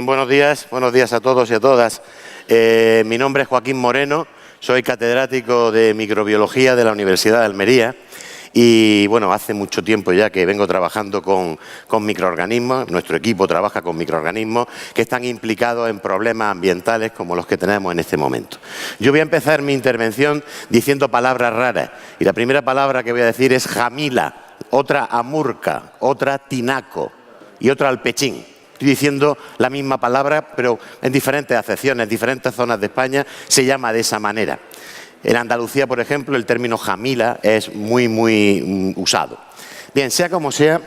Buenos días a todos y a todas. Mi nombre es Joaquín Moreno, soy catedrático de microbiología de la Universidad de Almería y bueno, hace mucho tiempo ya que vengo trabajando con microorganismos. Nuestro equipo trabaja con microorganismos que están implicados en problemas ambientales como los que tenemos en este momento. Yo voy a empezar mi intervención diciendo palabras raras y la primera palabra que voy a decir es jamila, otra amurca, otra tinaco y otra alpechín. Estoy diciendo la misma palabra, pero en diferentes acepciones, en diferentes zonas de España se llama de esa manera. En Andalucía, por ejemplo, el término jamila es muy usado. Bien, sea como sea,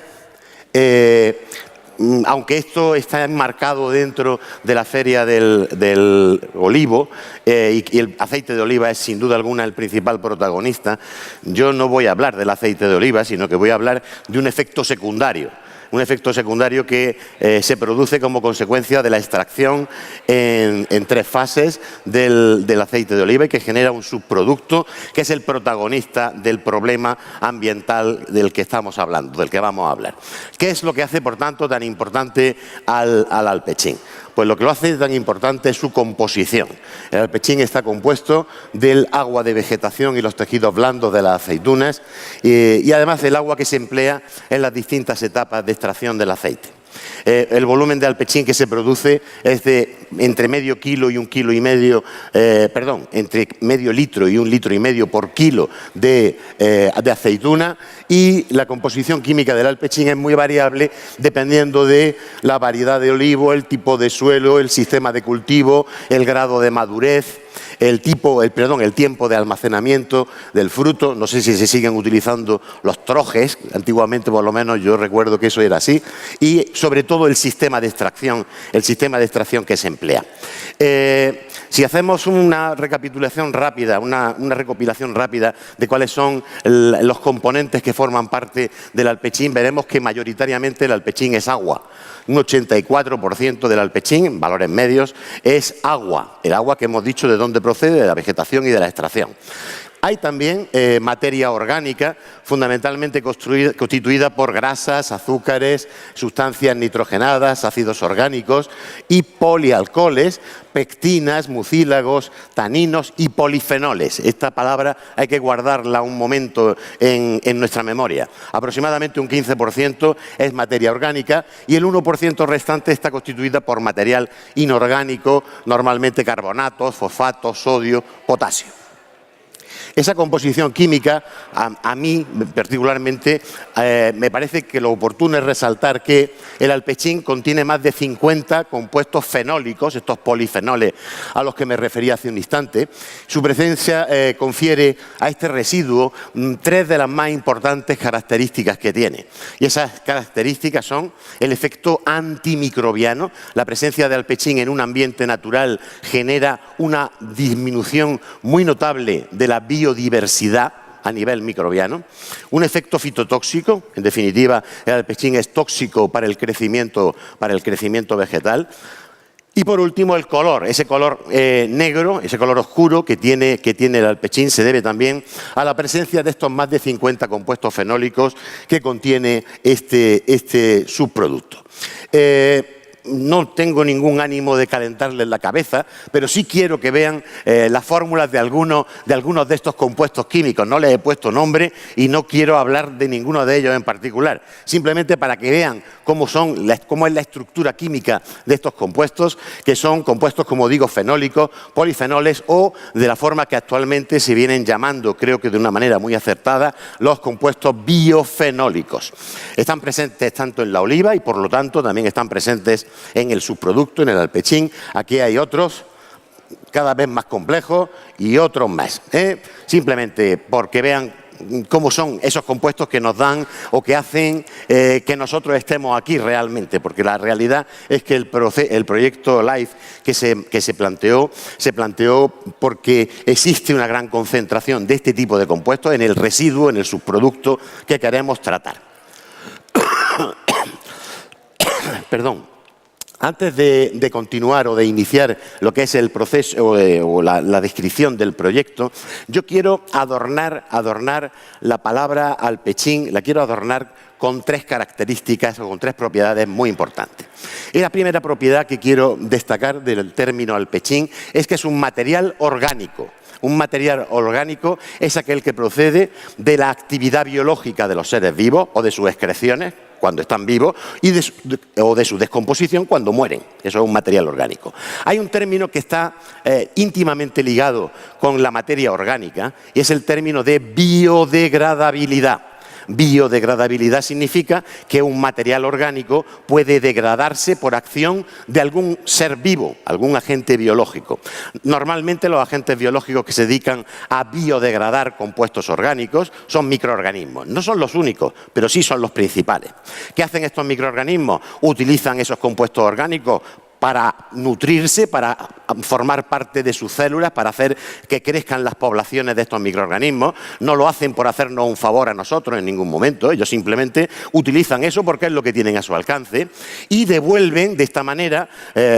aunque esto está enmarcado dentro de la feria del olivo y el aceite de oliva es sin duda alguna el principal protagonista, yo no voy a hablar del aceite de oliva, sino que voy a hablar de un efecto secundario. Un efecto secundario que se produce como consecuencia de la extracción en tres fases del aceite de oliva y que genera un subproducto que es el protagonista del problema ambiental del que estamos hablando, del que vamos a hablar. ¿Qué es lo que hace, por tanto, tan importante al alpechín? Pues lo que lo hace tan importante es su composición. El alpechín está compuesto del agua de vegetación y los tejidos blandos de las aceitunas y además del agua que se emplea en las distintas etapas de extracción del aceite. El volumen de alpechín que se produce es de entre medio kilo y un kilo y medio, entre medio litro y un litro y medio por kilo de aceituna, y la composición química del alpechín es muy variable dependiendo de la variedad de olivo, el tipo de suelo, el sistema de cultivo, el grado de madurez, el tiempo de almacenamiento del fruto. No sé si se siguen utilizando los trojes, antiguamente por lo menos yo recuerdo que eso era así, y sobre todo el sistema de extracción que se emplea. Si hacemos una recapitulación rápida, una recopilación rápida de cuáles son los componentes que forman parte del alpechín, veremos que mayoritariamente el alpechín es agua. Un 84% del alpechín, en valores medios, es agua. El agua que hemos dicho de dónde procede, de la vegetación y de la extracción. Hay también materia orgánica, fundamentalmente constituida por grasas, azúcares, sustancias nitrogenadas, ácidos orgánicos y polialcoholes, pectinas, mucílagos, taninos y polifenoles. Esta palabra hay que guardarla un momento en nuestra memoria. Aproximadamente un 15% es materia orgánica y el 1% restante está constituida por material inorgánico, normalmente carbonatos, fosfatos, sodio, potasio. Esa composición química, a mí particularmente, me parece que lo oportuno es resaltar que el alpechín contiene más de 50 compuestos fenólicos, estos polifenoles a los que me refería hace un instante. Su presencia confiere a este residuo tres de las más importantes características que tiene. Y esas características son el efecto antimicrobiano. La presencia de alpechín en un ambiente natural genera una disminución muy notable de la biodiversidad a nivel microbiano, un efecto fitotóxico, en definitiva el alpechín es tóxico para el crecimiento vegetal, y por último el color, ese color negro, ese color oscuro que tiene el alpechín se debe también a la presencia de estos más de 50 compuestos fenólicos que contiene este subproducto. No tengo ningún ánimo de calentarles la cabeza, pero sí quiero que vean las fórmulas de algunos de estos compuestos químicos. No les he puesto nombre y no quiero hablar de ninguno de ellos en particular. Simplemente para que vean cómo es la estructura química de estos compuestos, que son compuestos, como digo, fenólicos, polifenoles o de la forma que actualmente se vienen llamando, creo que de una manera muy acertada, los compuestos biofenólicos. Están presentes tanto en la oliva y por lo tanto también están presentes en el subproducto, en el alpechín. Aquí hay otros cada vez más complejos y otros más. Simplemente porque vean cómo son esos compuestos que nos dan o que hacen que nosotros estemos aquí realmente, porque la realidad es que el proyecto LIFE que se planteó porque existe una gran concentración de este tipo de compuestos en el residuo, en el subproducto que queremos tratar. Perdón. Antes de continuar o de iniciar lo que es el proceso o la descripción del proyecto, yo quiero adornar la palabra alpechín, la quiero adornar con 3 características o con 3 propiedades muy importantes. Y la primera propiedad que quiero destacar del término alpechín es que es un material orgánico. Un material orgánico es aquel que procede de la actividad biológica de los seres vivos o de sus excreciones cuando están vivos o de su descomposición cuando mueren. Eso es un material orgánico. Hay un término que está íntimamente ligado con la materia orgánica y es el término de biodegradabilidad. Biodegradabilidad significa que un material orgánico puede degradarse por acción de algún ser vivo, algún agente biológico. Normalmente los agentes biológicos que se dedican a biodegradar compuestos orgánicos son microorganismos. No son los únicos, pero sí son los principales. ¿Qué hacen estos microorganismos? Utilizan esos compuestos orgánicos para nutrirse, para formar parte de sus células, para hacer que crezcan las poblaciones de estos microorganismos. No lo hacen por hacernos un favor a nosotros en ningún momento. Ellos simplemente utilizan eso porque es lo que tienen a su alcance y devuelven de esta manera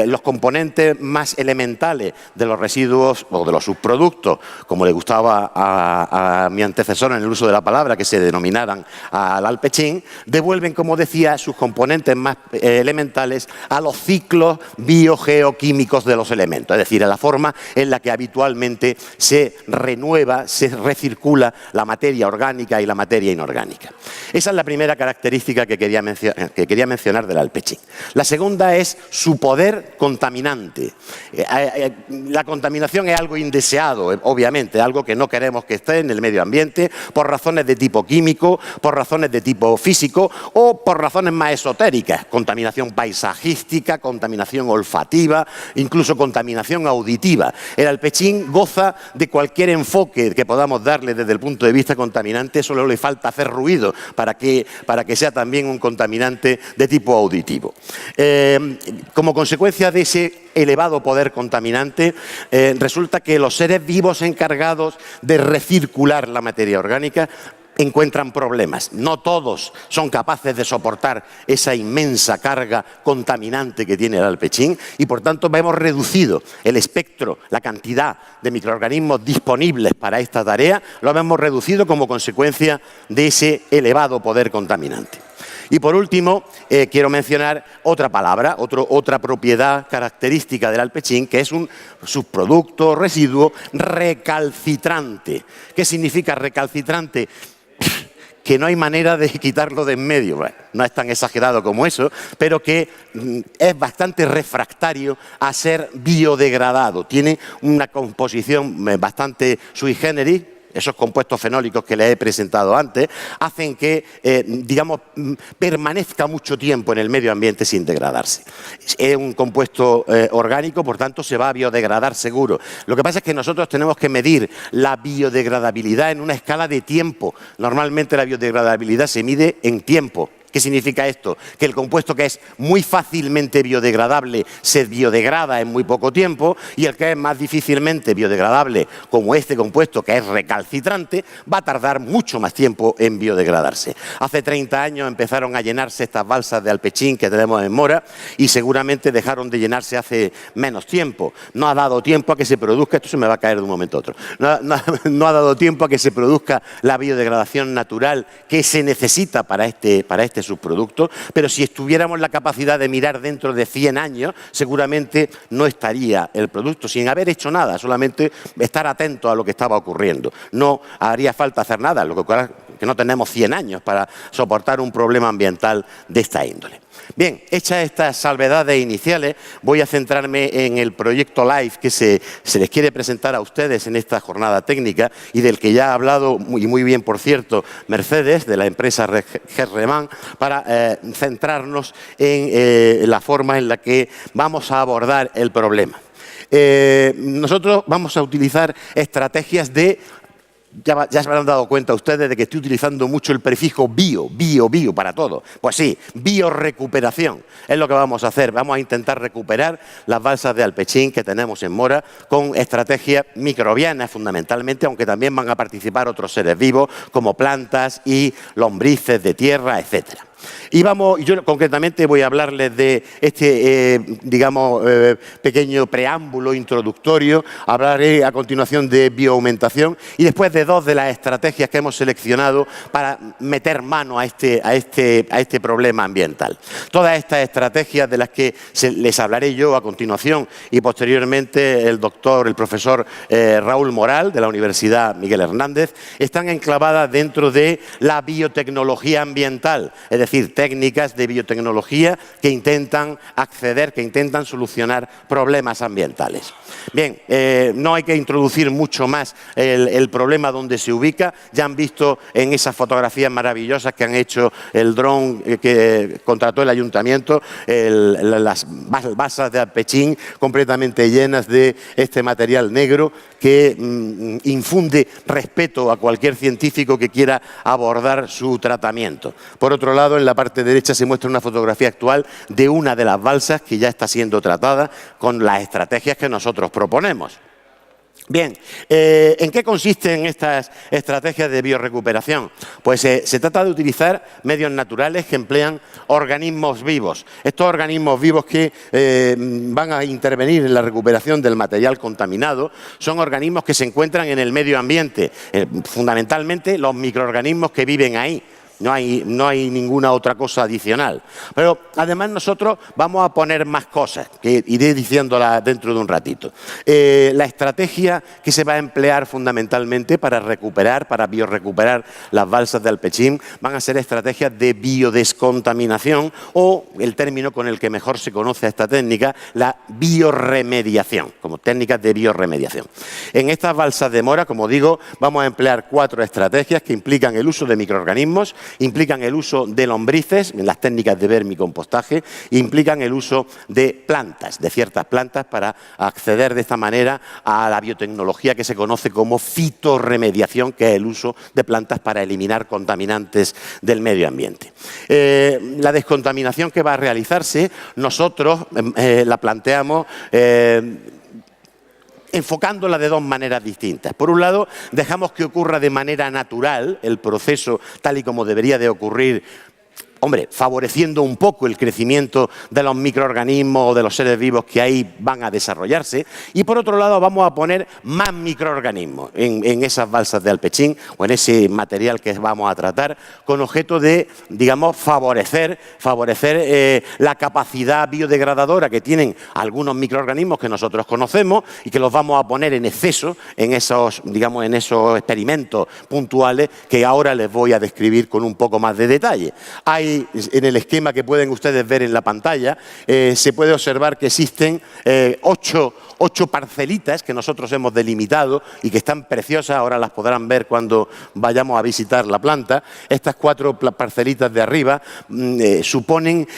los componentes más elementales de los residuos o de los subproductos, como le gustaba a mi antecesor en el uso de la palabra, que se denominaran al alpechín, devuelven, como decía, sus componentes más elementales a los ciclos biogeoquímicos de los elementos, es decir, a la forma en la que habitualmente se renueva, se recircula la materia orgánica y la materia inorgánica. Esa es la primera característica que quería mencionar del alpechín. La segunda es su poder contaminante. La contaminación es algo indeseado, obviamente, algo que no queremos que esté en el medio ambiente por razones de tipo químico, por razones de tipo físico o por razones más esotéricas, contaminación paisajística, contaminación olfativa, incluso contaminación auditiva. El alpechín goza de cualquier enfoque que podamos darle desde el punto de vista contaminante, solo le falta hacer ruido para que sea también un contaminante de tipo auditivo. Como consecuencia de ese elevado poder contaminante, resulta que los seres vivos encargados de recircular la materia orgánica encuentran problemas. No todos son capaces de soportar esa inmensa carga contaminante que tiene el alpechín y, por tanto, hemos reducido el espectro, la cantidad de microorganismos disponibles para esta tarea, lo hemos reducido como consecuencia de ese elevado poder contaminante. Y por último, quiero mencionar otra palabra, otra propiedad característica del alpechín, que es un subproducto, residuo recalcitrante. ¿Qué significa recalcitrante? Que no hay manera de quitarlo de en medio. Bueno, no es tan exagerado como eso, pero que es bastante refractario a ser biodegradado. Tiene una composición bastante sui generis. Esos compuestos fenólicos que les he presentado antes hacen que, digamos, permanezca mucho tiempo en el medio ambiente sin degradarse. Es un compuesto orgánico, por tanto, se va a biodegradar seguro. Lo que pasa es que nosotros tenemos que medir la biodegradabilidad en una escala de tiempo. Normalmente la biodegradabilidad se mide en tiempo. ¿Qué significa esto? Que el compuesto que es muy fácilmente biodegradable se biodegrada en muy poco tiempo y el que es más difícilmente biodegradable, como este compuesto que es recalcitrante, va a tardar mucho más tiempo en biodegradarse. Hace 30 años empezaron a llenarse estas balsas de alpechín que tenemos en Mora y seguramente dejaron de llenarse hace menos tiempo. No ha dado tiempo a que se produzca, esto se me va a caer de un momento a otro, no ha dado tiempo a que se produzca la biodegradación natural que se necesita para este subproducto, pero si tuviéramos la capacidad de mirar dentro de 100 años, seguramente no estaría el producto sin haber hecho nada, solamente estar atento a lo que estaba ocurriendo. No haría falta hacer nada, lo que no tenemos 100 años para soportar un problema ambiental de esta índole. Bien, hechas estas salvedades iniciales, voy a centrarme en el proyecto LIFE que se les quiere presentar a ustedes en esta jornada técnica y del que ya ha hablado muy bien, por cierto, Mercedes, de la empresa Gerremán, para centrarnos en la forma en la que vamos a abordar el problema. Nosotros vamos a utilizar estrategias de... Ya se habrán dado cuenta ustedes de que estoy utilizando mucho el prefijo bio para todo. Pues sí, biorecuperación es lo que vamos a hacer. Vamos a intentar recuperar las balsas de alpechín que tenemos en Mora con estrategias microbianas fundamentalmente, aunque también van a participar otros seres vivos como plantas y lombrices de tierra, etcétera. Y yo concretamente voy a hablarles de este, pequeño preámbulo introductorio. Hablaré a continuación de bioaumentación y después de dos de las estrategias que hemos seleccionado para meter mano a este problema ambiental. Todas estas estrategias de las que les hablaré yo a continuación y posteriormente el profesor Raúl Moral de la Universidad Miguel Hernández, están enclavadas dentro de la biotecnología ambiental, es decir, técnicas de biotecnología que intentan solucionar problemas ambientales. Bien, no hay que introducir mucho más el problema donde se ubica. Ya han visto en esas fotografías maravillosas que han hecho el dron que contrató el ayuntamiento, las balsas de Alpechín completamente llenas de este material negro que infunde respeto a cualquier científico que quiera abordar su tratamiento. Por otro lado, en la parte derecha se muestra una fotografía actual de una de las balsas que ya está siendo tratada con las estrategias que nosotros proponemos. Bien, ¿en qué consisten estas estrategias de biorrecuperación? Pues se trata de utilizar medios naturales que emplean organismos vivos. Estos organismos vivos que van a intervenir en la recuperación del material contaminado son organismos que se encuentran en el medio ambiente, fundamentalmente los microorganismos que viven ahí. No hay ninguna otra cosa adicional. Pero además nosotros vamos a poner más cosas, que iré diciéndolas dentro de un ratito. La estrategia que se va a emplear fundamentalmente para biorecuperar las balsas de Alpechín van a ser estrategias de biodescontaminación o el término con el que mejor se conoce a esta técnica, la biorremediación, como técnicas de biorremediación. En estas balsas de mora, como digo, vamos a emplear 4 estrategias que implican el uso de microorganismos, implican el uso de lombrices en las técnicas de vermicompostaje, implican el uso de plantas, de ciertas plantas, para acceder de esta manera a la biotecnología que se conoce como fitorremediación, que es el uso de plantas para eliminar contaminantes del medio ambiente. La descontaminación que va a realizarse, nosotros la planteamos enfocándola de dos maneras distintas. Por un lado, dejamos que ocurra de manera natural el proceso tal y como debería de ocurrir, favoreciendo un poco el crecimiento de los microorganismos o de los seres vivos que ahí van a desarrollarse. Y por otro lado, vamos a poner más microorganismos en esas balsas de Alpechín o en ese material que vamos a tratar, con objeto de, favorecer la capacidad biodegradadora que tienen algunos microorganismos que nosotros conocemos y que los vamos a poner en exceso en esos experimentos puntuales que ahora les voy a describir con un poco más de detalle. En el esquema que pueden ustedes ver en la pantalla, se puede observar que existen 8 parcelitas que nosotros hemos delimitado y que están preciosas, ahora las podrán ver cuando vayamos a visitar la planta. Estas 4 parcelitas de arriba suponen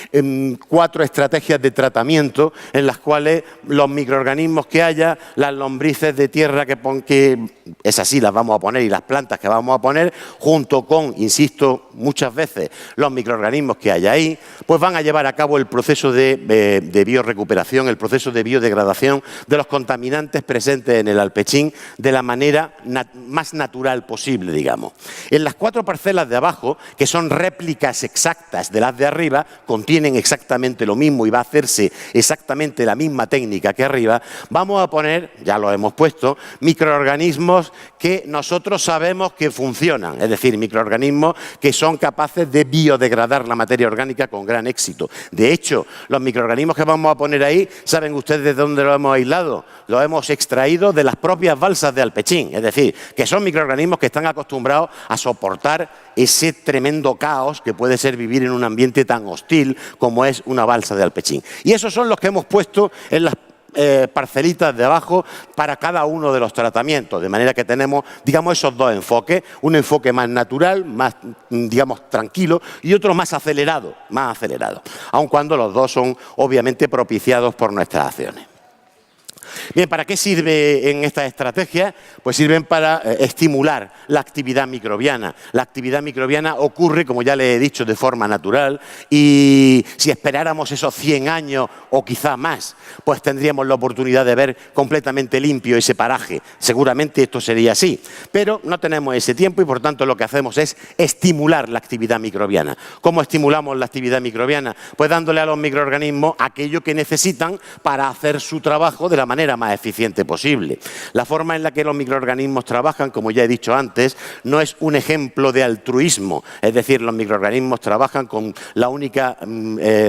4 estrategias de tratamiento en las cuales los microorganismos que haya, las lombrices de tierra que esas sí las vamos a poner y las plantas que vamos a poner, junto con, insisto muchas veces, los microorganismos que hay ahí, pues van a llevar a cabo el proceso de biorrecuperación, el proceso de biodegradación de los contaminantes presentes en el Alpechín de la manera más natural posible, digamos. En las 4 parcelas de abajo, que son réplicas exactas de las de arriba, contienen exactamente lo mismo y va a hacerse exactamente la misma técnica que arriba, vamos a poner, ya lo hemos puesto, microorganismos que nosotros sabemos que funcionan, es decir, microorganismos que son capaces de biodegradar la materia orgánica con gran éxito. De hecho, los microorganismos que vamos a poner ahí, ¿saben ustedes de dónde los hemos aislado? Los hemos extraído de las propias balsas de Alpechín, es decir, que son microorganismos que están acostumbrados a soportar ese tremendo caos que puede ser vivir en un ambiente tan hostil como es una balsa de Alpechín. Y esos son los que hemos puesto en las parcelitas de abajo para cada uno de los tratamientos, de manera que tenemos, esos dos enfoques, un enfoque más natural, más, tranquilo, y otro más acelerado, aun cuando los dos son obviamente propiciados por nuestras acciones. Bien, ¿para qué sirve en estas estrategias? Pues sirven para estimular la actividad microbiana. La actividad microbiana ocurre, como ya le he dicho, de forma natural, y si esperáramos esos 100 años o quizá más, pues tendríamos la oportunidad de ver completamente limpio ese paraje. Seguramente esto sería así, pero no tenemos ese tiempo y por tanto lo que hacemos es estimular la actividad microbiana. ¿Cómo estimulamos la actividad microbiana? Pues dándole a los microorganismos aquello que necesitan para hacer su trabajo de la manera más eficiente posible. La forma en la que los microorganismos trabajan, como ya he dicho antes, no es un ejemplo de altruismo, es decir, los microorganismos trabajan con la única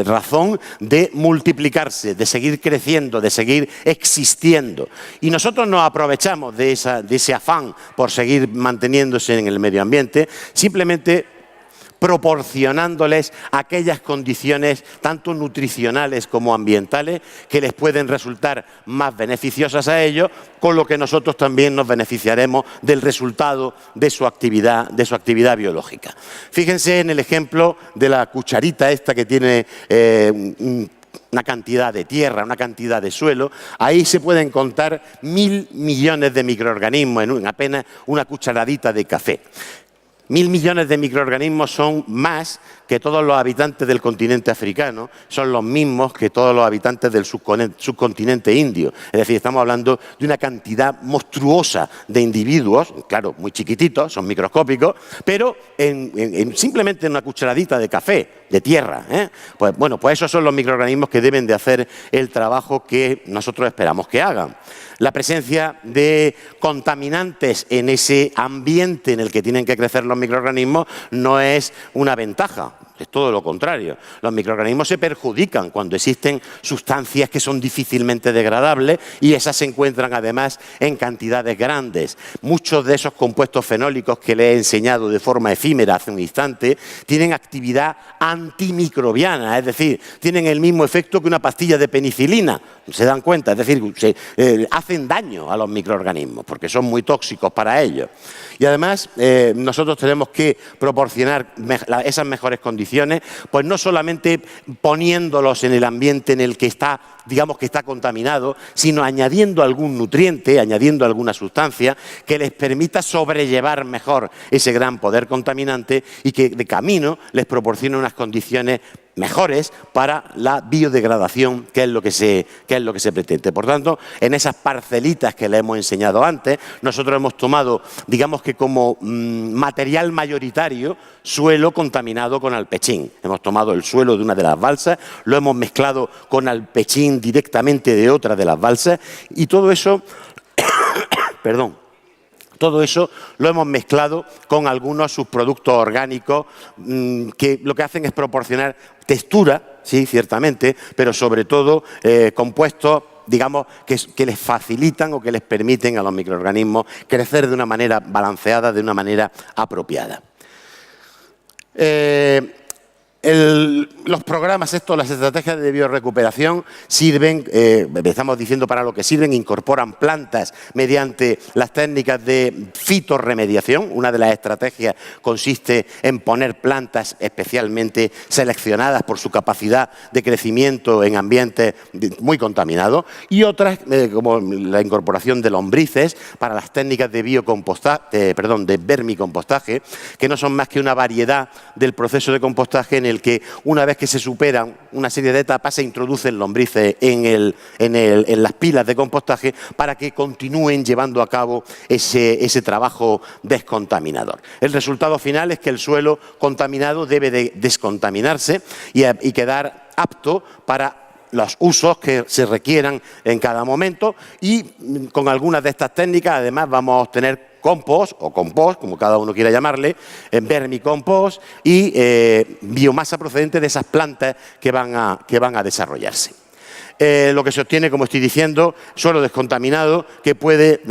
razón de multiplicarse, de seguir creciendo, de seguir existiendo. Y nosotros nos aprovechamos de ese afán por seguir manteniéndose en el medio ambiente, simplemente proporcionándoles aquellas condiciones tanto nutricionales como ambientales que les pueden resultar más beneficiosas a ellos, con lo que nosotros también nos beneficiaremos del resultado de su actividad biológica. Fíjense en el ejemplo de la cucharita esta que tiene una cantidad de tierra, una cantidad de suelo. Ahí se pueden contar 1000 millones de microorganismos en apenas una cucharadita de café. 1000 millones de microorganismos son más que todos los habitantes del continente africano, son los mismos que todos los habitantes del subcontinente indio. Es decir, estamos hablando de una cantidad monstruosa de individuos, claro, muy chiquititos, son microscópicos, pero simplemente en una cucharadita de café, de tierra. Pues bueno, pues esos son los microorganismos que deben de hacer el trabajo que nosotros esperamos que hagan. La presencia de contaminantes en ese ambiente en el que tienen que crecer los microorganismos no es una ventaja, es todo lo contrario. Los microorganismos se perjudican cuando existen sustancias que son difícilmente degradables y esas se encuentran además en cantidades grandes. Muchos de esos compuestos fenólicos que le he enseñado de forma efímera hace un instante tienen actividad antimicrobiana, es decir, tienen el mismo efecto que una pastilla de penicilina. ¿Se dan cuenta? Es decir, hacen daño a los microorganismos porque son muy tóxicos para ellos. Y además nosotros tenemos que proporcionar esas mejores condiciones, pues no solamente poniéndolos en el ambiente en el que está, digamos que está contaminado, sino añadiendo algún nutriente, añadiendo alguna sustancia que les permita sobrellevar mejor ese gran poder contaminante y que de camino les proporcione unas condiciones mejores para la biodegradación, que es lo que se pretende. Por tanto, en esas parcelitas que le hemos enseñado antes, nosotros hemos tomado, digamos que como material mayoritario, suelo contaminado con alpechín. Hemos tomado el suelo de una de las balsas, lo hemos mezclado con alpechín directamente de otra de las balsas y todo eso, perdón, todo eso lo hemos mezclado con algunos subproductos orgánicos que lo que hacen es proporcionar textura, sí, ciertamente, pero sobre todo compuestos, digamos, que les facilitan o que les permiten a los microorganismos crecer de una manera balanceada, de una manera apropiada. Los programas estos, las estrategias de biorecuperación sirven, estamos diciendo para lo que sirven, incorporan plantas mediante las técnicas de fitorremediación. Una de las estrategias consiste en poner plantas especialmente seleccionadas por su capacidad de crecimiento en ambientes muy contaminados y otras, como la incorporación de lombrices para las técnicas de de vermicompostaje, que no son más que una variedad del proceso de compostaje en el que una vez que se superan una serie de etapas se introducen lombrices en las pilas de compostaje para que continúen llevando a cabo ese trabajo descontaminador. El resultado final es que el suelo contaminado debe de descontaminarse y quedar apto para los usos que se requieran en cada momento y con algunas de estas técnicas además vamos a obtener compost o compost, como cada uno quiera llamarle, vermicompost y biomasa procedente de esas plantas que van a desarrollarse. Lo que se obtiene, como estoy diciendo, suelo descontaminado que puede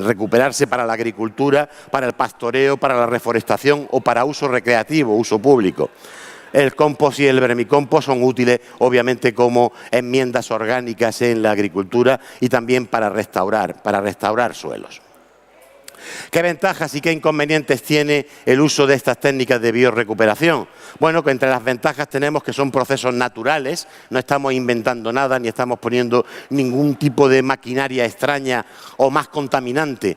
recuperarse para la agricultura, para el pastoreo, para la reforestación o para uso recreativo, uso público. El compost y el vermicompost son útiles, obviamente, como enmiendas orgánicas en la agricultura y también para restaurar suelos. ¿Qué ventajas y qué inconvenientes tiene el uso de estas técnicas de biorecuperación? Bueno, que entre las ventajas tenemos que son procesos naturales, no estamos inventando nada ni estamos poniendo ningún tipo de maquinaria extraña o más contaminante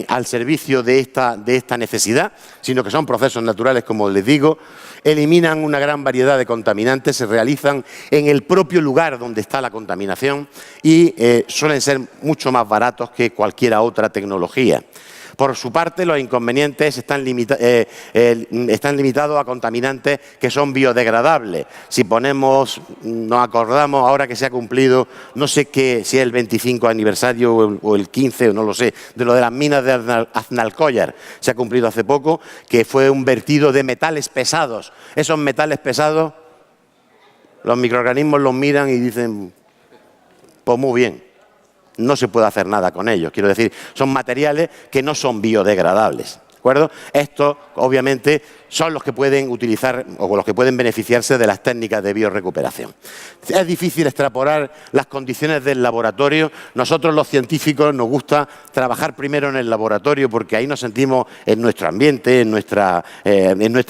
al servicio de esta necesidad, sino que son procesos naturales, como les digo. Eliminan una gran variedad de contaminantes, se realizan en el propio lugar donde está la contaminación y suelen ser mucho más baratos que cualquier otra tecnología. Por su parte, los inconvenientes están limitados a contaminantes que son biodegradables. Si nos acordamos, ahora que se ha cumplido, no sé qué, si es el 25 aniversario o el 15, o no lo sé, de lo de las minas de Aznalcóllar, se ha cumplido hace poco, que fue un vertido de metales pesados. Esos metales pesados, los microorganismos los miran y dicen, pues muy bien. No se puede hacer nada con ellos. Quiero decir, son materiales que no son biodegradables. ¿De acuerdo? Estos, obviamente, son los que pueden utilizar o los que pueden beneficiarse de las técnicas de biorecuperación. Es difícil extrapolar las condiciones del laboratorio. Nosotros, los científicos, nos gusta trabajar primero en el laboratorio porque ahí nos sentimos en nuestro ambiente, en nuestra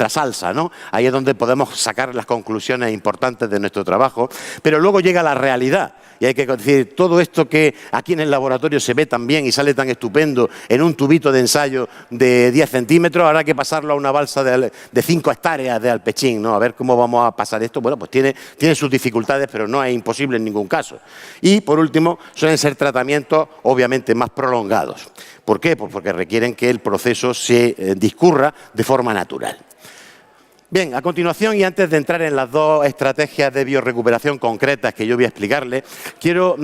salsa, ¿no? Ahí es donde podemos sacar las conclusiones importantes de nuestro trabajo. Pero luego llega la realidad. Y hay que decir, todo esto que aquí en el laboratorio se ve tan bien y sale tan estupendo en un tubito de ensayo de 10 centímetros, habrá que pasarlo a una balsa de 5 hectáreas de Alpechín, ¿no? A ver cómo vamos a pasar esto. Bueno, pues tiene sus dificultades, pero no es imposible en ningún caso. Y, por último, suelen ser tratamientos, obviamente, más prolongados. ¿Por qué? Pues porque requieren que el proceso se discurra de forma natural. Bien, a continuación, y antes de entrar en las dos estrategias de biorecuperación concretas que yo voy a explicarles, quiero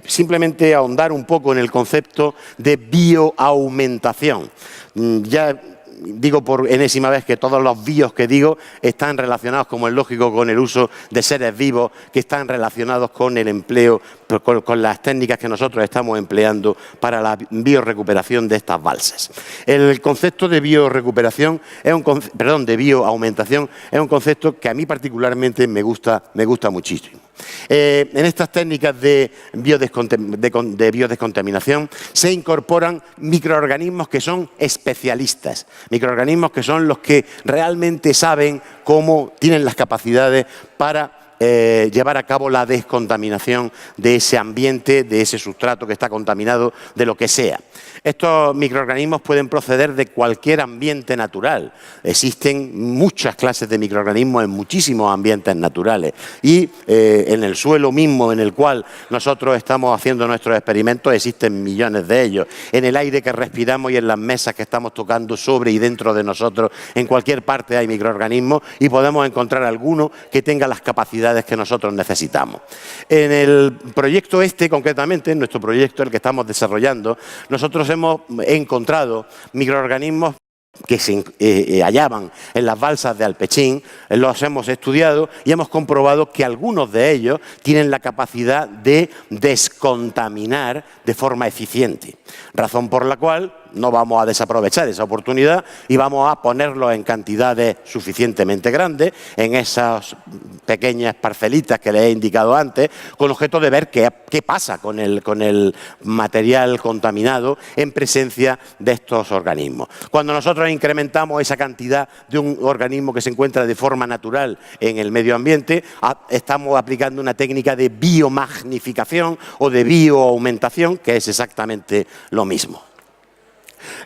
simplemente ahondar un poco en el concepto de bioaumentación. Ya digo por enésima vez que todos los bios que digo están relacionados, como es lógico, con el uso de seres vivos, que están relacionados con el empleo, con las técnicas que nosotros estamos empleando para la biorecuperación de estas balsas. El concepto de biorecuperación de bioaumentación es un concepto que a mí particularmente me gusta muchísimo. En estas técnicas de biodescontaminación se incorporan microorganismos que son especialistas, microorganismos que son los que realmente saben cómo tienen las capacidades para llevar a cabo la descontaminación de ese ambiente, de ese sustrato que está contaminado, de lo que sea. Estos microorganismos pueden proceder de cualquier ambiente natural. Existen muchas clases de microorganismos en muchísimos ambientes naturales y en el suelo mismo en el cual nosotros estamos haciendo nuestros experimentos existen millones de ellos. En el aire que respiramos y en las mesas que estamos tocando sobre y dentro de nosotros, en cualquier parte hay microorganismos y podemos encontrar alguno que tenga las capacidades que nosotros necesitamos. En el proyecto concretamente, en nuestro proyecto, el que estamos desarrollando, nosotros hemos encontrado microorganismos que se hallaban en las balsas de Alpechín, los hemos estudiado y hemos comprobado que algunos de ellos tienen la capacidad de descontaminar de forma eficiente, razón por la cual no vamos a desaprovechar esa oportunidad y vamos a ponerlos en cantidades suficientemente grandes, en esas pequeñas parcelitas que les he indicado antes, con objeto de ver qué pasa con el material contaminado en presencia de estos organismos. Cuando nosotros incrementamos esa cantidad de un organismo que se encuentra de forma natural en el medio ambiente, estamos aplicando una técnica de biomagnificación o de bioaumentación, que es exactamente lo mismo.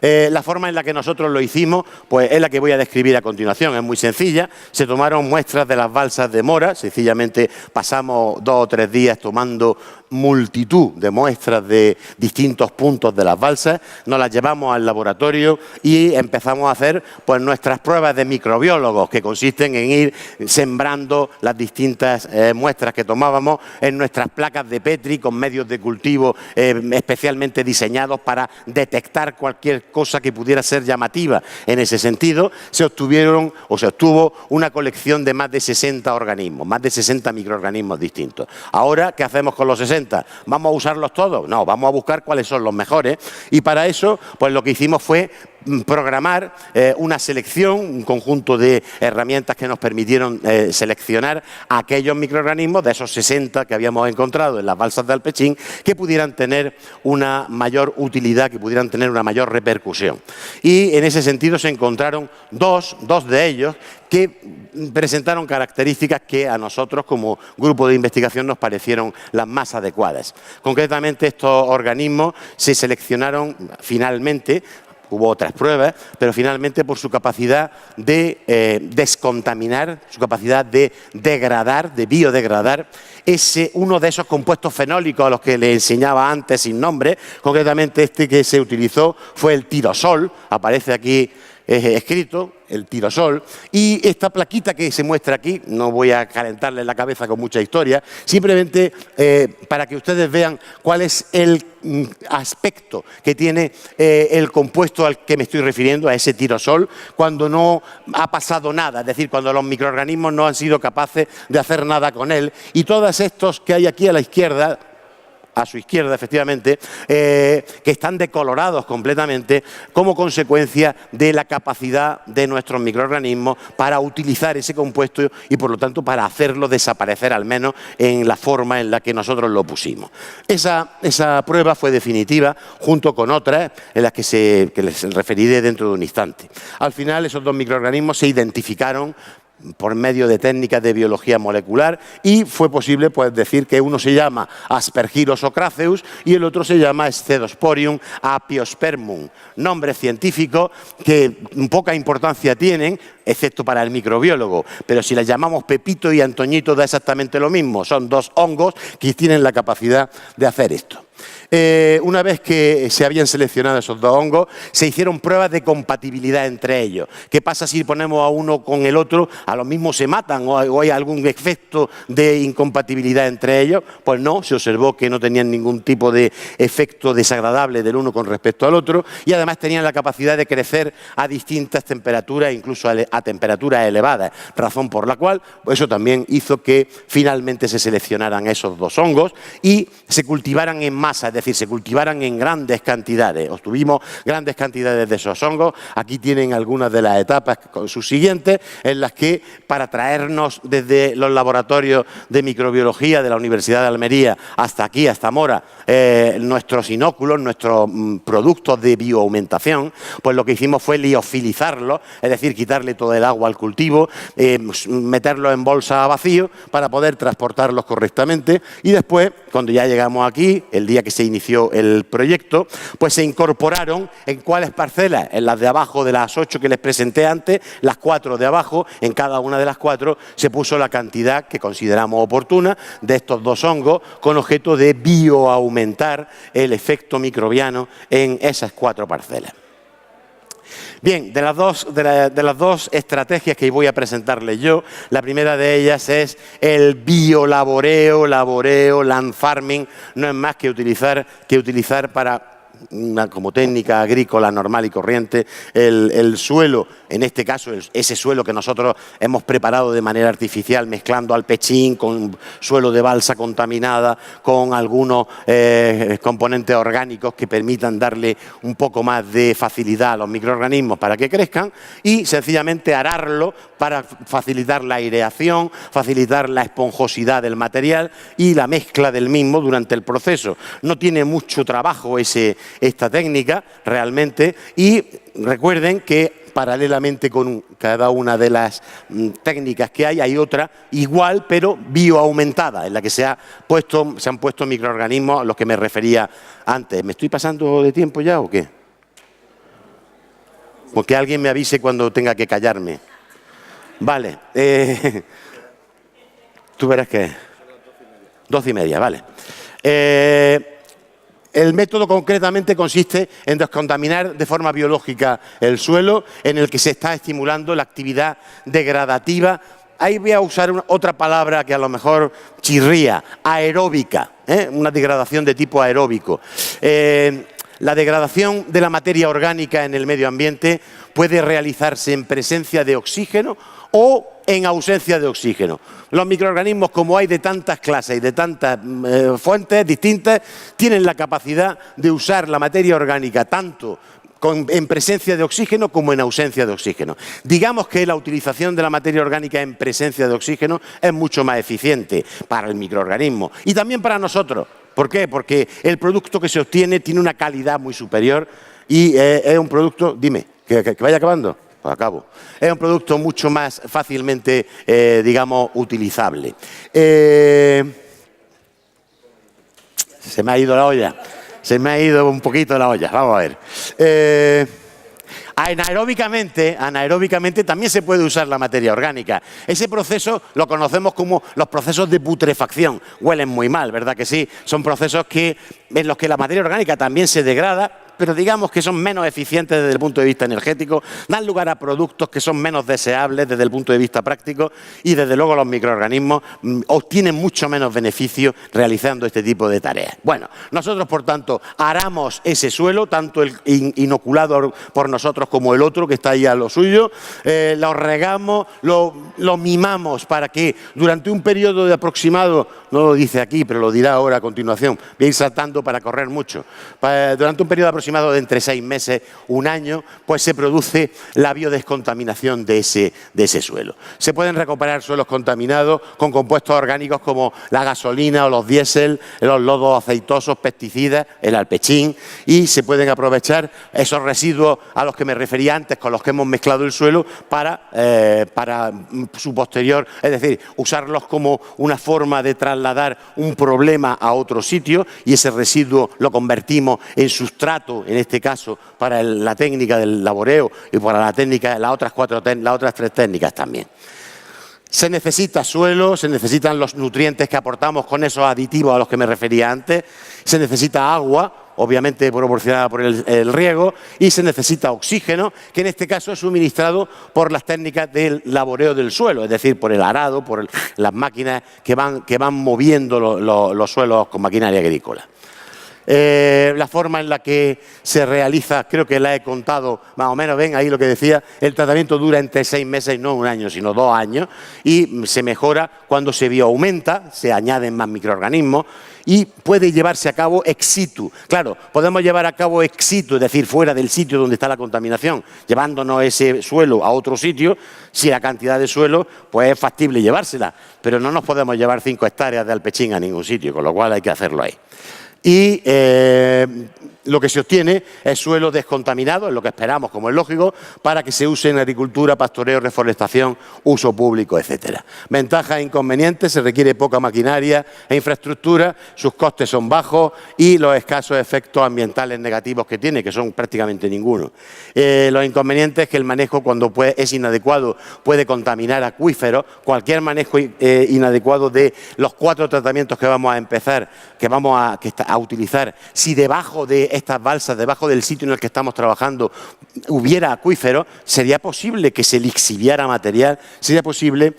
La forma en la que nosotros lo hicimos pues es la que voy a describir a continuación. Es muy sencilla. Se tomaron muestras de las balsas de Mora. Sencillamente pasamos 2 o 3 días tomando multitud de muestras de distintos puntos de las balsas. Nos las llevamos al laboratorio y empezamos a hacer pues nuestras pruebas de microbiólogos, que consisten en ir sembrando las distintas muestras que tomábamos en nuestras placas de Petri con medios de cultivo especialmente diseñados para detectar cualquier cosa que pudiera ser llamativa. En ese sentido, se obtuvo una colección de más de 60 organismos, más de 60 microorganismos distintos. Ahora, ¿qué hacemos con los 60? ¿Vamos a usarlos todos? No, vamos a buscar cuáles son los mejores y para eso, pues lo que hicimos fue programar una selección, un conjunto de herramientas que nos permitieron seleccionar aquellos microorganismos de esos 60 que habíamos encontrado en las balsas de Alpechín que pudieran tener una mayor utilidad, que pudieran tener una mayor repercusión. Y en ese sentido se encontraron dos de ellos que presentaron características que a nosotros como grupo de investigación nos parecieron las más adecuadas. Concretamente, estos organismos se seleccionaron finalmente. Hubo otras pruebas, pero finalmente por su capacidad de descontaminar, su capacidad de degradar, de biodegradar, uno de esos compuestos fenólicos a los que le enseñaba antes sin nombre. Concretamente este que se utilizó fue el tirosol, aparece aquí escrito, el tirosol, y esta plaquita que se muestra aquí, no voy a calentarle la cabeza con mucha historia, simplemente para que ustedes vean cuál es el aspecto que tiene el compuesto al que me estoy refiriendo, a ese tirosol, cuando no ha pasado nada, es decir, cuando los microorganismos no han sido capaces de hacer nada con él, y todos estos que hay aquí a la izquierda, a su izquierda, efectivamente, que están decolorados completamente como consecuencia de la capacidad de nuestros microorganismos para utilizar ese compuesto y, por lo tanto, para hacerlo desaparecer, al menos en la forma en la que nosotros lo pusimos. Esa prueba fue definitiva, junto con otras en las que les referiré dentro de un instante. Al final, esos dos microorganismos se identificaron por medio de técnicas de biología molecular y fue posible decir que uno se llama Aspergillus ocraceus y el otro se llama Scedosporium apiospermum, nombres científicos que poca importancia tienen, excepto para el microbiólogo, pero si las llamamos Pepito y Antoñito da exactamente lo mismo, son dos hongos que tienen la capacidad de hacer esto. Una vez que se habían seleccionado esos dos hongos, se hicieron pruebas de compatibilidad entre ellos. ¿Qué pasa si ponemos a uno con el otro? ¿A lo mismo se matan o hay algún efecto de incompatibilidad entre ellos? Pues no, se observó que no tenían ningún tipo de efecto desagradable del uno con respecto al otro y además tenían la capacidad de crecer a distintas temperaturas, incluso a temperaturas elevadas, razón por la cual eso también hizo que finalmente se seleccionaran esos dos hongos y se cultivaran en masa, es decir, se cultivaran en grandes cantidades. Obtuvimos grandes cantidades de esos hongos. Aquí tienen algunas de las etapas con sus siguientes, en las que para traernos desde los laboratorios de microbiología de la Universidad de Almería hasta aquí, hasta Mora, nuestros inóculos, nuestros productos de bioaumentación, pues lo que hicimos fue liofilizarlos, es decir, quitarle todo el agua al cultivo, meterlos en bolsa a vacío para poder transportarlos correctamente y después, cuando ya llegamos aquí, el día que se inició el proyecto, pues se incorporaron en cuáles parcelas, en las de abajo de las 8 que les presenté antes, las 4 de abajo, en cada una de las 4 se puso la cantidad que consideramos oportuna de estos dos hongos con objeto de bioaumentar el efecto microbiano en esas 4 parcelas. Bien, de las dos estrategias que voy a presentarles yo, la primera de ellas es el biolaboreo, land farming, no es más que utilizar para como técnica agrícola normal y corriente, el suelo, en este caso ese suelo que nosotros hemos preparado de manera artificial, mezclando alpechín con suelo de balsa contaminada, con algunos componentes orgánicos que permitan darle un poco más de facilidad a los microorganismos para que crezcan y sencillamente ararlo para facilitar la aireación, facilitar la esponjosidad del material y la mezcla del mismo durante el proceso. No tiene mucho trabajo esta técnica realmente y recuerden que paralelamente con cada una de las técnicas que hay otra igual pero bioaumentada en la que se han puesto microorganismos a los que me refería antes. ¿Me estoy pasando de tiempo ya o qué? Porque alguien me avise cuando tenga que callarme. Vale. Tú verás que 12:30, vale. El método concretamente consiste en descontaminar de forma biológica el suelo en el que se está estimulando la actividad degradativa. Ahí voy a usar otra palabra que a lo mejor chirría, aeróbica, una degradación de tipo aeróbico. La degradación de la materia orgánica en el medio ambiente puede realizarse en presencia de oxígeno o en ausencia de oxígeno. Los microorganismos, como hay de tantas clases y de tantas fuentes distintas, tienen la capacidad de usar la materia orgánica tanto en presencia de oxígeno como en ausencia de oxígeno. Digamos que la utilización de la materia orgánica en presencia de oxígeno es mucho más eficiente para el microorganismo y también para nosotros. ¿Por qué? Porque el producto que se obtiene tiene una calidad muy superior y es un producto, dime, que vaya acabando. Pues acabo. Es un producto mucho más fácilmente, digamos, utilizable. Se me ha ido la olla. Se me ha ido un poquito la olla. Vamos a ver. Anaeróbicamente también se puede usar la materia orgánica. Ese proceso lo conocemos como los procesos de putrefacción. Huelen muy mal, ¿verdad que sí? Son procesos en los que la materia orgánica también se degrada, pero digamos que son menos eficientes desde el punto de vista energético, dan lugar a productos que son menos deseables desde el punto de vista práctico y desde luego los microorganismos obtienen mucho menos beneficio realizando este tipo de tareas. Bueno, nosotros por tanto aramos ese suelo, tanto el inoculado por nosotros como el otro que está ahí a lo suyo, lo regamos, lo mimamos para que durante un periodo de aproximado, no lo dice aquí, pero lo dirá ahora a continuación, voy a ir saltando para correr mucho, durante un periodo aproximado de entre 6 meses, un año, pues se produce la biodescontaminación de ese suelo. Se pueden recuperar suelos contaminados con compuestos orgánicos como la gasolina o los diésel, los lodos aceitosos, pesticidas, el alpechín, y se pueden aprovechar esos residuos a los que me refería antes, con los que hemos mezclado el suelo, para su posterior, es decir, usarlos como una forma de trasladar un problema a otro sitio y ese residuo lo convertimos en sustrato, en este caso, para la técnica del laboreo y para la técnica, las otras 3 técnicas también. Se necesita suelo, se necesitan los nutrientes que aportamos con esos aditivos a los que me refería antes, se necesita agua, obviamente proporcionada por el riego, y se necesita oxígeno, que en este caso es suministrado por las técnicas del laboreo del suelo, es decir, por el arado, por las máquinas que van moviendo los suelos con maquinaria agrícola. La forma en la que se realiza, creo que la he contado más o menos, ven ahí lo que decía, el tratamiento dura entre 6 meses, no un año, sino 2 años, y se mejora cuando se bioaumenta, se añaden más microorganismos y puede llevarse a cabo ex situ. Claro, podemos llevar a cabo ex situ, es decir, fuera del sitio donde está la contaminación, llevándonos ese suelo a otro sitio, si la cantidad de suelo pues es factible llevársela, pero no nos podemos llevar 5 hectáreas de alpechín a ningún sitio, con lo cual hay que hacerlo ahí. Y lo que se obtiene es suelo descontaminado, es lo que esperamos, como es lógico, para que se use en agricultura, pastoreo, reforestación, uso público, etcétera. Ventajas e inconvenientes: se requiere poca maquinaria e infraestructura, sus costes son bajos y los escasos efectos ambientales negativos que tiene, que son prácticamente ninguno. Los inconvenientes es que el manejo, cuando es inadecuado, puede contaminar acuíferos. Cualquier manejo inadecuado de los 4 tratamientos que vamos a empezar, que vamos a utilizar, si debajo de estas balsas, debajo del sitio en el que estamos trabajando, hubiera acuíferos, sería posible que se lixiviara material, sería posible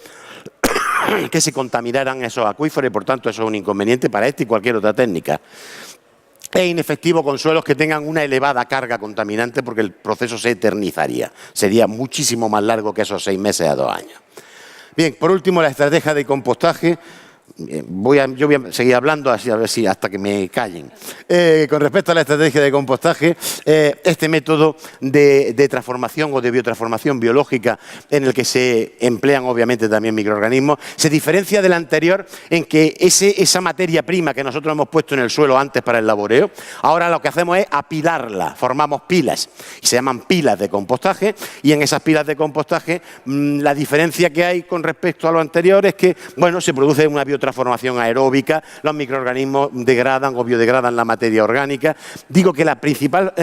que se contaminaran esos acuíferos y por tanto eso es un inconveniente para esta y cualquier otra técnica. Es inefectivo con suelos que tengan una elevada carga contaminante porque el proceso se eternizaría, sería muchísimo más largo que esos 6 meses a 2 años. Bien, por último, la estrategia de compostaje. Yo voy a seguir hablando así, a ver si hasta que me callen. Con respecto a la estrategia de compostaje, este método de transformación o de biotransformación biológica en el que se emplean obviamente también microorganismos, se diferencia del anterior en que esa materia prima que nosotros hemos puesto en el suelo antes para el laboreo, ahora lo que hacemos es apilarla, formamos pilas, y se llaman pilas de compostaje, y en esas pilas de compostaje la diferencia que hay con respecto a lo anterior es que, bueno, se produce una biotransformación aeróbica, los microorganismos degradan o biodegradan la materia orgánica. Digo que la principal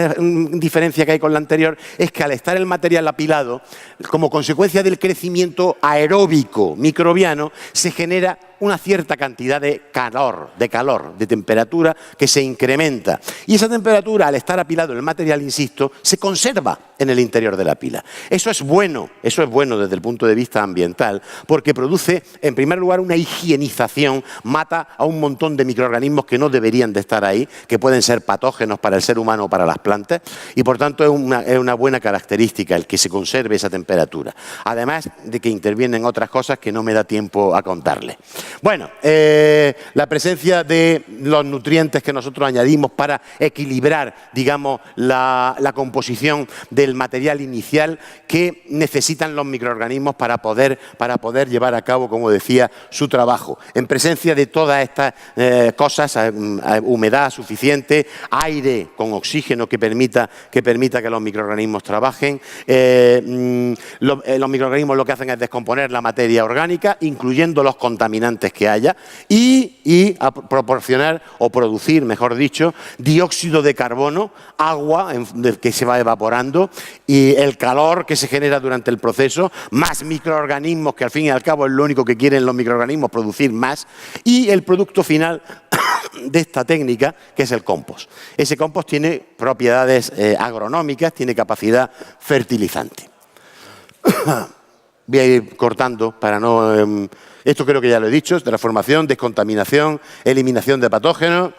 diferencia que hay con la anterior es que al estar el material apilado, como consecuencia del crecimiento aeróbico microbiano, se genera una cierta cantidad de calor, de temperatura que se incrementa. Y esa temperatura, al estar apilado el material, insisto, se conserva en el interior de la pila. Eso es bueno desde el punto de vista ambiental, porque produce, en primer lugar, una higienización, mata a un montón de microorganismos que no deberían de estar ahí, que pueden ser patógenos para el ser humano o para las plantas, y por tanto es una buena característica el que se conserve esa temperatura. Además de que intervienen otras cosas que no me da tiempo a contarles. Bueno, la presencia de los nutrientes que nosotros añadimos para equilibrar, digamos, la composición del material inicial que necesitan los microorganismos para poder llevar a cabo, como decía, su trabajo. En presencia de todas estas cosas, humedad suficiente, aire con oxígeno que permita que los microorganismos trabajen, los microorganismos lo que hacen es descomponer la materia orgánica, incluyendo los contaminantes que haya, y a proporcionar o producir, mejor dicho, dióxido de carbono, agua que se va evaporando, y el calor que se genera durante el proceso, más microorganismos, que al fin y al cabo es lo único que quieren los microorganismos, producir más, y el producto final de esta técnica, que es el compost. Ese compost tiene propiedades agronómicas, tiene capacidad fertilizante. Voy a ir cortando para no... esto creo que ya lo he dicho, transformación, descontaminación, eliminación de patógenos.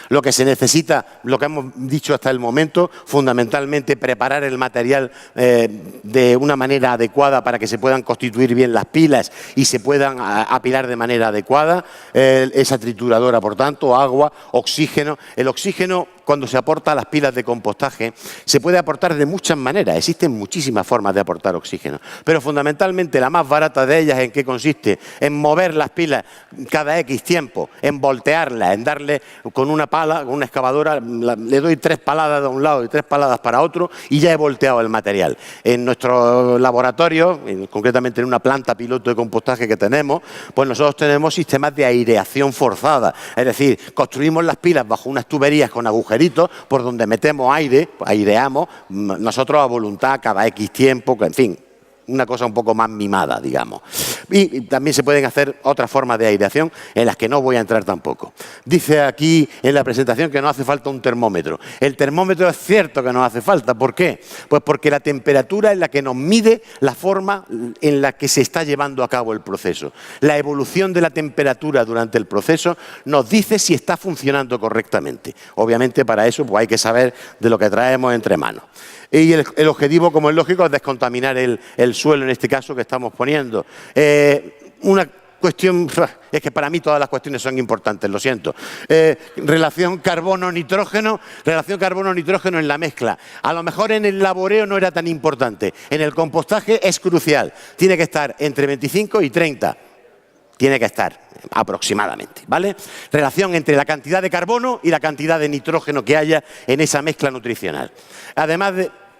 Lo que se necesita, lo que hemos dicho hasta el momento, fundamentalmente preparar el material de una manera adecuada para que se puedan constituir bien las pilas y se puedan apilar de manera adecuada. Esa trituradora, por tanto, agua, oxígeno. El oxígeno, cuando se aporta a las pilas de compostaje, se puede aportar de muchas maneras. Existen muchísimas formas de aportar oxígeno, pero fundamentalmente la más barata de ellas, ¿en qué consiste? En mover las pilas cada X tiempo, en voltearlas, en darle con una pala, con una excavadora, le doy 3 paladas de un lado y 3 paladas para otro y ya he volteado el material. En nuestro laboratorio, concretamente en una planta piloto de compostaje que tenemos, pues nosotros tenemos sistemas de aireación forzada. Es decir, construimos las pilas bajo unas tuberías con agujeritos por donde metemos aire, aireamos, nosotros a voluntad, cada X tiempo, en fin, una cosa un poco más mimada, digamos. Y también se pueden hacer otras formas de aireación en las que no voy a entrar tampoco. Dice aquí en la presentación que no hace falta un termómetro. El termómetro es cierto que nos hace falta. ¿Por qué? Pues porque la temperatura es la que nos mide la forma en la que se está llevando a cabo el proceso. La evolución de la temperatura durante el proceso nos dice si está funcionando correctamente. Obviamente para eso pues hay que saber de lo que traemos entre manos. Y el objetivo, como es lógico, es descontaminar el suelo, en este caso, que estamos poniendo. Una cuestión, es que para mí todas las cuestiones son importantes, lo siento. Relación carbono-nitrógeno en la mezcla. A lo mejor en el laboreo no era tan importante. En el compostaje es crucial. Tiene que estar entre 25 y 30. Tiene que estar aproximadamente, ¿vale? Relación entre la cantidad de carbono y la cantidad de nitrógeno que haya en esa mezcla nutricional. Además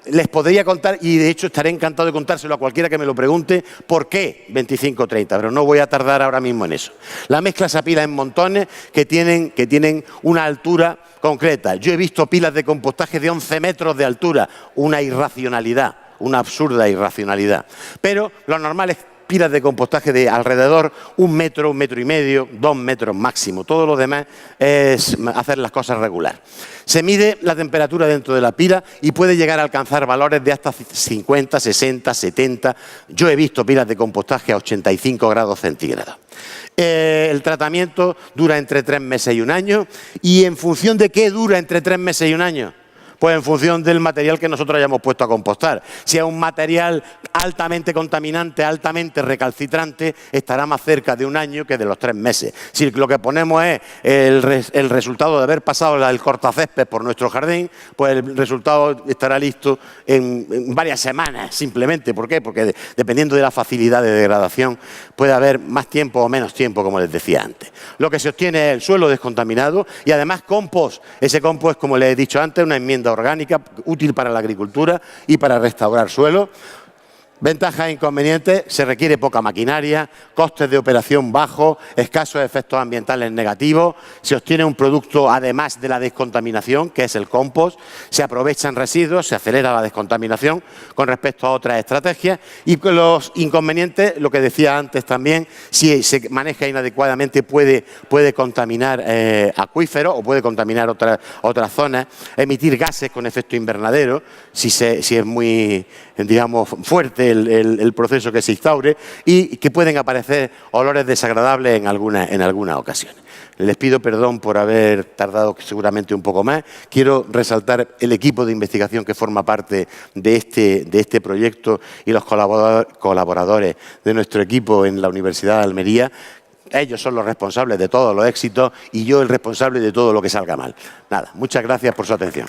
les podría contar, y de hecho estaré encantado de contárselo a cualquiera que me lo pregunte, ¿por qué 25-30? Pero no voy a tardar ahora mismo en eso. La mezcla se apila en montones que tienen una altura concreta. Yo he visto pilas de compostaje de 11 metros de altura, una irracionalidad, una absurda irracionalidad. Pero lo normal es pilas de compostaje de alrededor 1 metro, 1 metro y medio, 2 metros máximo. Todo lo demás es hacer las cosas regular. Se mide la temperatura dentro de la pila y puede llegar a alcanzar valores de hasta 50, 60, 70. Yo he visto pilas de compostaje a 85 grados centígrados. El tratamiento dura entre 3 meses y 1 año. ¿Y en función de qué dura entre 3 meses y 1 año? Pues en función del material que nosotros hayamos puesto a compostar. Si es un material altamente contaminante, altamente recalcitrante, estará más cerca de 1 año que de los 3 meses. Si lo que ponemos es el resultado de haber pasado el cortacésped por nuestro jardín, pues el resultado estará listo en varias semanas, simplemente. ¿Por qué? Porque dependiendo de la facilidad de degradación, puede haber más tiempo o menos tiempo, como les decía antes. Lo que se obtiene es el suelo descontaminado y además compost. Ese compost, como les he dicho antes, una enmienda orgánica útil para la agricultura y para restaurar suelo. Ventajas e inconvenientes: se requiere poca maquinaria, costes de operación bajos, escasos efectos ambientales negativos, se obtiene un producto además de la descontaminación, que es el compost, se aprovechan residuos, se acelera la descontaminación con respecto a otras estrategias. Y con los inconvenientes, lo que decía antes también, si se maneja inadecuadamente puede contaminar acuíferos o puede contaminar otras zonas, emitir gases con efecto invernadero, si es muy, digamos, fuerte importante el proceso que se instaure y que pueden aparecer olores desagradables en algunas ocasiones. Les pido perdón por haber tardado seguramente un poco más. Quiero resaltar el equipo de investigación que forma parte de este proyecto y los colaboradores de nuestro equipo en la Universidad de Almería. Ellos son los responsables de todos los éxitos y yo el responsable de todo lo que salga mal. Nada, muchas gracias por su atención.